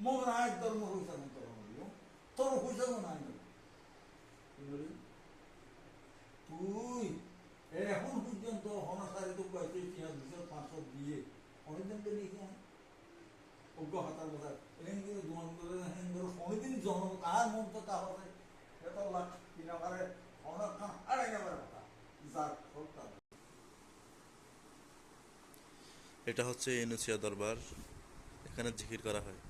মনে হয় ধর্ম হইছে না তোর হইছে না তুই এখন পর্যন্ত হনসারিত কয়েছে 200-500 দিয়ে অনেকদিন লিখে অজ্ঞ হাতার কথা এখানে কিন্তু অনেকদিন জন্ম তাহার মন তো তাহলে এত লাখ কিনারে অনেক হারাই যাবার কথা যার সরকার। এটা হচ্ছে ইউনুসিয়া দরবার, এখানে জিকির করা হয়।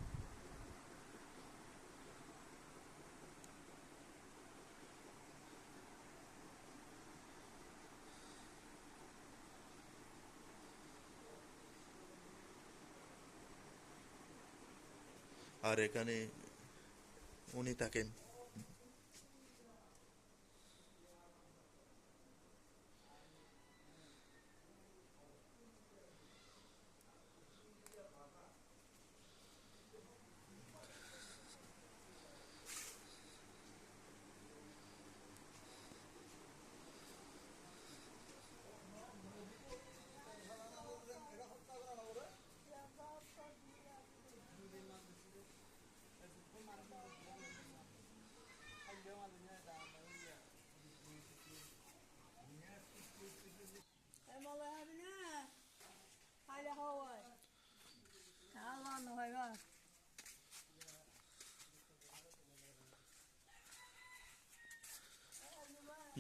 আর এখানে উনি থাকেন।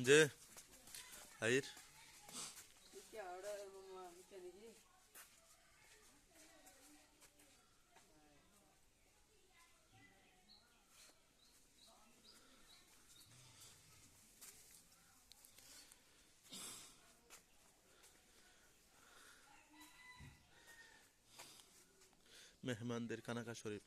যে আইর মেহমানদের কানাকা শরীফ।